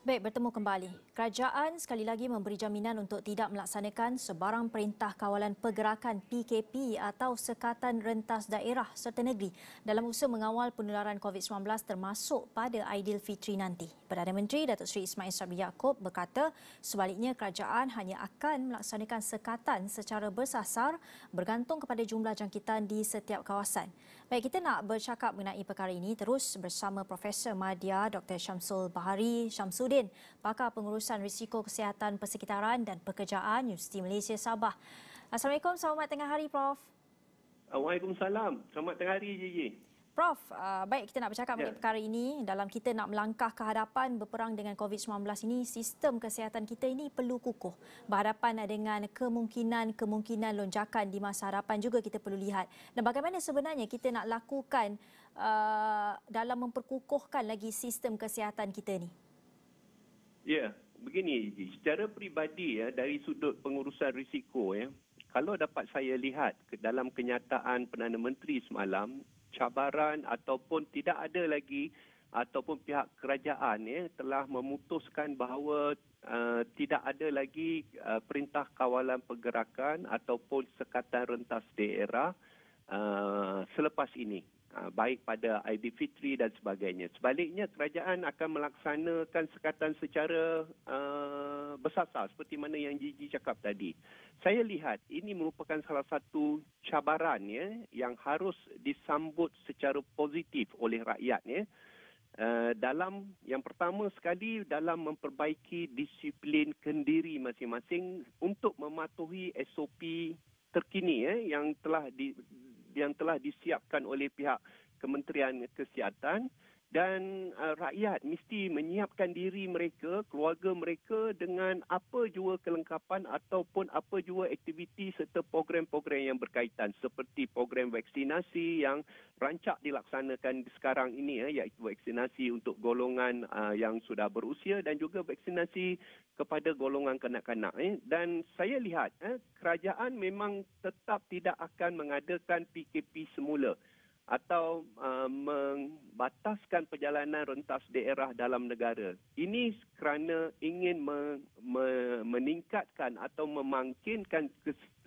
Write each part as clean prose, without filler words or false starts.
Baik, bertemu kembali. Kerajaan sekali lagi memberi jaminan untuk tidak melaksanakan sebarang perintah kawalan pergerakan PKP atau sekatan rentas daerah serta negeri dalam usaha mengawal penularan COVID-19 termasuk pada Aidilfitri nanti. Perdana Menteri Datuk Seri Ismail Sabri Yaakob berkata sebaliknya kerajaan hanya akan melaksanakan sekatan secara bersasar bergantung kepada jumlah jangkitan di setiap kawasan. Baik, kita nak bercakap mengenai perkara ini terus bersama Profesor Madya Dr. Syamsul Bahari Syamsuddin, pakar pengurusan risiko kesihatan persekitaran dan pekerjaan Universiti Malaysia Sabah. Assalamualaikum, selamat tengah hari Prof. Waalaikumsalam. Selamat tengah hari, JJ. Prof, baik kita nak bercakap mengenai perkara ini. Dalam kita nak melangkah ke hadapan berperang dengan COVID-19 ini, sistem kesihatan kita ini perlu kukuh. Berhadapan dengan kemungkinan lonjakan di masa hadapan juga kita perlu lihat. Dan bagaimana sebenarnya kita nak lakukan dalam memperkukuhkan lagi sistem kesihatan kita ni? Ya, begini, JJ. Secara peribadi dari sudut pengurusan risiko kalau dapat saya lihat dalam kenyataan Perdana Menteri semalam, cabaran ataupun tidak ada lagi ataupun pihak kerajaan telah memutuskan bahawa tidak ada lagi perintah kawalan pergerakan ataupun sekatan rentas daerah selepas ini, baik pada Aidilfitri dan sebagainya. Sebaliknya, kerajaan akan melaksanakan sekatan secara bersasar seperti mana yang Gigi cakap tadi. Saya lihat ini merupakan salah satu cabaran yang harus disambut secara positif oleh rakyat dalam yang pertama sekali dalam memperbaiki disiplin kendiri masing-masing untuk mematuhi SOP terkini yang telah disiapkan oleh pihak Kementerian Kesihatan, dan rakyat mesti menyiapkan diri mereka, keluarga mereka dengan apa jua kelengkapan ataupun apa jua aktiviti serta program-program yang berkaitan seperti program vaksinasi yang rancak dilaksanakan sekarang ini iaitu vaksinasi untuk golongan yang sudah berusia dan juga vaksinasi kepada golongan kanak-kanak. Dan saya lihat kerajaan memang tetap tidak akan mengadakan PKP semula atau membataskan perjalanan rentas daerah dalam negara. Ini kerana ingin meningkatkan atau memangkinkan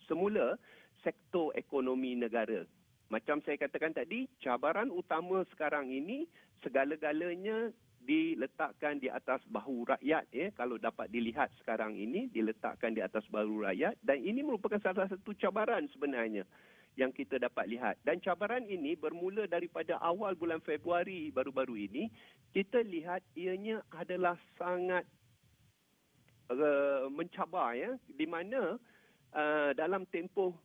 semula sektor ekonomi negara. Macam saya katakan tadi, cabaran utama sekarang ini segala-galanya diletakkan di atas bahu rakyat. Kalau dapat dilihat sekarang ini, diletakkan di atas bahu rakyat, dan ini merupakan salah satu cabaran sebenarnya yang kita dapat lihat. Dan cabaran ini bermula daripada awal bulan Februari baru-baru ini. Kita lihat ianya adalah sangat mencabar di mana dalam tempoh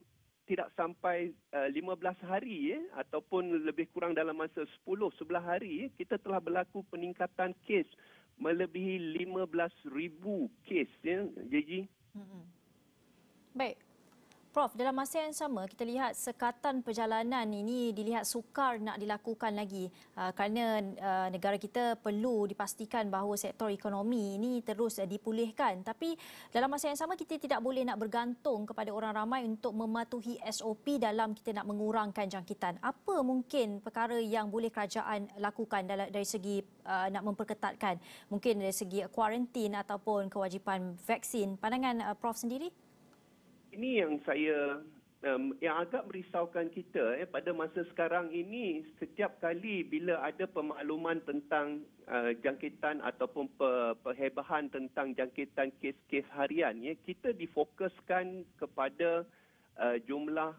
tidak sampai 15 hari ataupun lebih kurang dalam masa 10-11 hari kita telah berlaku peningkatan kes melebihi 15,000 kes JJ. Baik. Prof, dalam masa yang sama kita lihat sekatan perjalanan ini dilihat sukar nak dilakukan lagi kerana negara kita perlu dipastikan bahawa sektor ekonomi ini terus dipulihkan. Tapi dalam masa yang sama kita tidak boleh nak bergantung kepada orang ramai untuk mematuhi SOP dalam kita nak mengurangkan jangkitan. Apa mungkin perkara yang boleh kerajaan lakukan dari segi nak memperketatkan? Mungkin dari segi kuarantin ataupun kewajipan vaksin. Pandangan Prof sendiri? Ini yang yang agak merisaukan kita pada masa sekarang ini. Setiap kali bila ada pemakluman tentang jangkitan ataupun perhebahan tentang jangkitan kes-kes harian, kita difokuskan kepada jumlah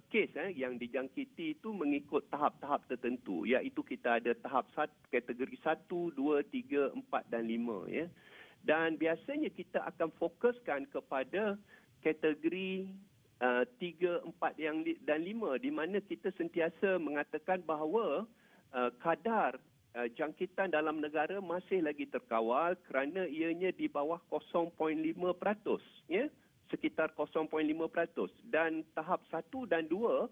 kes yang dijangkiti itu mengikut tahap-tahap tertentu, iaitu kita ada tahap kategori 1, 2, 3, 4 dan 5 Dan biasanya kita akan fokuskan kepada kategori 3, 4 dan 5 di mana kita sentiasa mengatakan bahawa kadar jangkitan dalam negara masih lagi terkawal kerana ianya di bawah 0.5%, sekitar 0.5%. Dan tahap 1 dan 2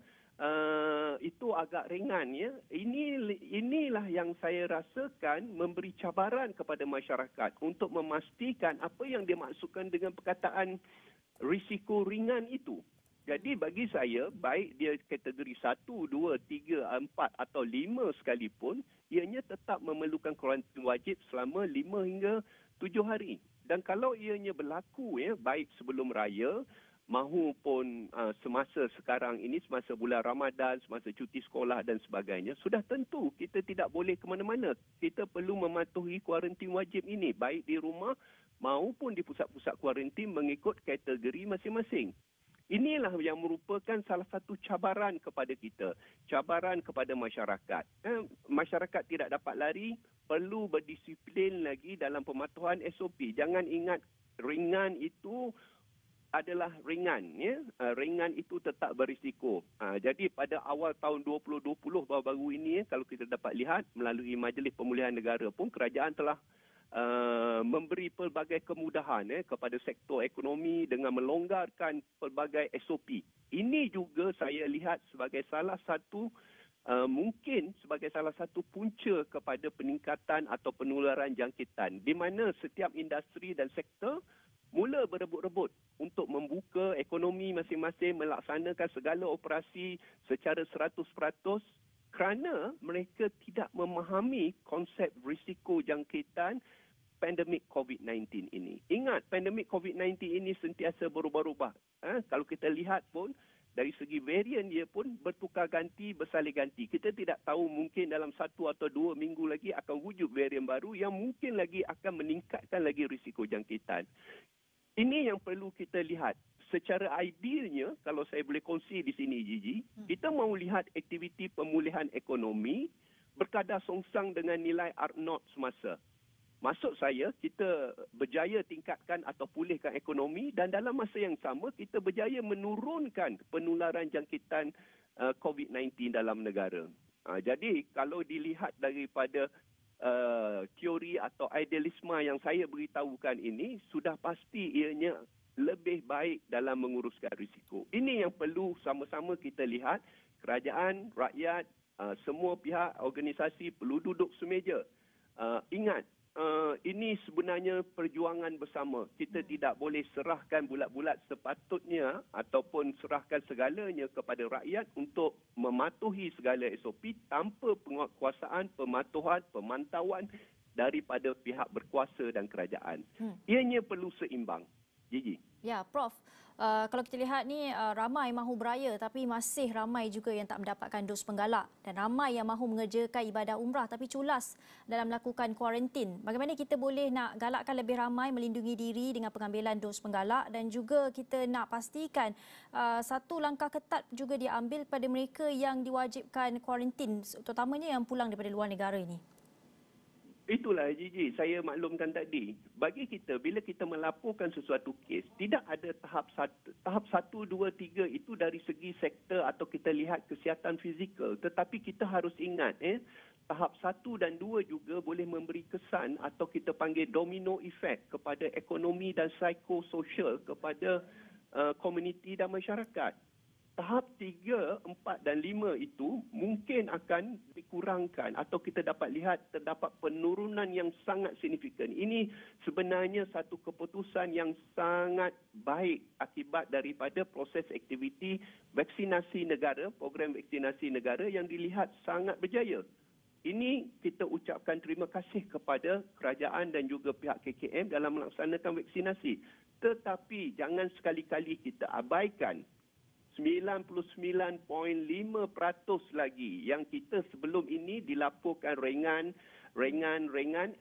itu agak ringan Inilah yang saya rasakan memberi cabaran kepada masyarakat untuk memastikan apa yang dimaksudkan dengan perkataan risiko ringan itu. Jadi bagi saya, baik dia kategori 1, 2, 3, 4 atau 5 sekalipun, ianya tetap memerlukan kuarantin wajib selama 5 hingga 7 hari. Dan kalau ianya berlaku baik sebelum raya mahupun semasa sekarang ini, semasa bulan Ramadan, semasa cuti sekolah dan sebagainya, sudah tentu kita tidak boleh ke mana-mana. Kita perlu mematuhi kuarantin wajib ini, baik di rumah maupun di pusat-pusat kuarantin mengikut kategori masing-masing. Inilah yang merupakan salah satu cabaran kepada kita, cabaran kepada masyarakat. Masyarakat tidak dapat lari, perlu berdisiplin lagi dalam pematuhan SOP. Jangan ingat ringan itu adalah ringan, ringan itu tetap berisiko. Jadi pada awal tahun 2020 baru-baru ini, kalau kita dapat lihat melalui Majlis Pemulihan Negara pun, kerajaan telah memberi pelbagai kemudahan kepada sektor ekonomi dengan melonggarkan pelbagai SOP. Ini juga saya lihat sebagai salah satu mungkin sebagai salah satu punca kepada peningkatan atau penularan jangkitan, di mana setiap industri dan sektor mula berebut-rebut untuk membuka ekonomi masing-masing, melaksanakan segala operasi secara 100% kerana mereka tidak memahami konsep risiko jangkitan pandemik COVID-19 ini. Ingat, pandemik COVID-19 ini sentiasa berubah-ubah. Kalau kita lihat pun, dari segi varian dia pun bertukar ganti, bersalin ganti. Kita tidak tahu, mungkin dalam 1 atau 2 minggu lagi akan wujud varian baru yang mungkin lagi akan meningkatkan lagi risiko jangkitan. Ini yang perlu kita lihat. Secara idealnya, kalau saya boleh kongsi di sini, Gigi, kita mahu lihat aktiviti pemulihan ekonomi berkadar songsang dengan nilai R0 semasa. Maksud saya, kita berjaya tingkatkan atau pulihkan ekonomi dan dalam masa yang sama, kita berjaya menurunkan penularan jangkitan COVID-19 dalam negara. Jadi, kalau dilihat daripada teori atau idealisme yang saya beritahukan ini, sudah pasti ianya lebih baik dalam menguruskan risiko. Ini yang perlu sama-sama kita lihat. Kerajaan, rakyat, semua pihak, organisasi perlu duduk semeja. Ingat, ini sebenarnya perjuangan bersama. Kita tidak boleh serahkan bulat-bulat sepatutnya ataupun serahkan segalanya kepada rakyat untuk mematuhi segala SOP tanpa penguatkuasaan, pematuhan, pemantauan daripada pihak berkuasa dan kerajaan. Ianya perlu seimbang. Gigi. Ya, Prof. Kalau kita lihat ni ramai mahu beraya tapi masih ramai juga yang tak mendapatkan dos penggalak dan ramai yang mahu mengerjakan ibadah umrah tapi culas dalam melakukan kuarantin. Bagaimana kita boleh nak galakkan lebih ramai melindungi diri dengan pengambilan dos penggalak dan juga kita nak pastikan satu langkah ketat juga diambil kepada mereka yang diwajibkan kuarantin, terutamanya yang pulang daripada luar negara ini. Itulah Gigi, saya maklumkan tadi. Bagi kita, bila kita melaporkan sesuatu kes, tidak ada tahap 1, 2, 3 itu dari segi sektor atau kita lihat kesihatan fizikal. Tetapi kita harus ingat, tahap 1 dan 2 juga boleh memberi kesan atau kita panggil domino effect kepada ekonomi dan psikososial kepada komuniti dan masyarakat. Tahap 3, 4 dan 5 itu mungkin akan dikurangkan atau kita dapat lihat terdapat penurunan yang sangat signifikan. Ini sebenarnya satu keputusan yang sangat baik akibat daripada proses aktiviti vaksinasi negara, program vaksinasi negara yang dilihat sangat berjaya. Ini kita ucapkan terima kasih kepada kerajaan dan juga pihak KKM dalam melaksanakan vaksinasi. Tetapi jangan sekali-kali kita abaikan 99.5% lagi yang kita sebelum ini dilaporkan ringan.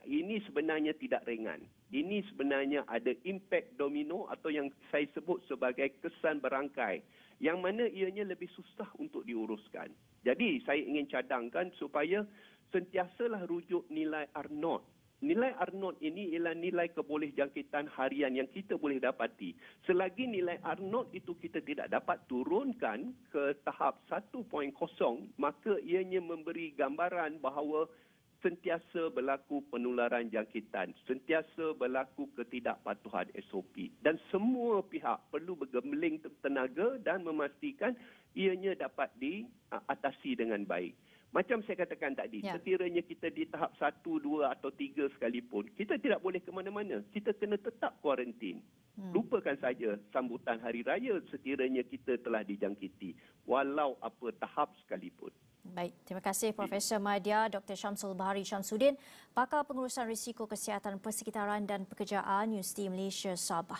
Ini sebenarnya tidak ringan. Ini sebenarnya ada impak domino atau yang saya sebut sebagai kesan berangkai. Yang mana ianya lebih susah untuk diuruskan. Jadi saya ingin cadangkan supaya sentiasalah rujuk nilai R0. Nilai R0 ini ialah nilai kebolehjangkitan harian yang kita boleh dapati. Selagi nilai R0 itu kita tidak dapat turunkan ke tahap 1.0, maka ianya memberi gambaran bahawa sentiasa berlaku penularan jangkitan, sentiasa berlaku ketidakpatuhan SOP. Dan semua pihak perlu bergemling tenaga dan memastikan ianya dapat diatasi dengan baik. Macam saya katakan tadi, sekiranya kita di tahap 1, 2 atau 3 sekalipun, kita tidak boleh ke mana-mana. Kita kena tetap kuarantin. Lupakan saja sambutan hari raya sekiranya kita telah dijangkiti, walau apa tahap sekalipun. Baik, terima kasih Profesor Madya Dr. Syamsul Bahari Syamsuddin, pakar pengurusan risiko kesihatan persekitaran dan pekerjaan Universiti Malaysia Sabah.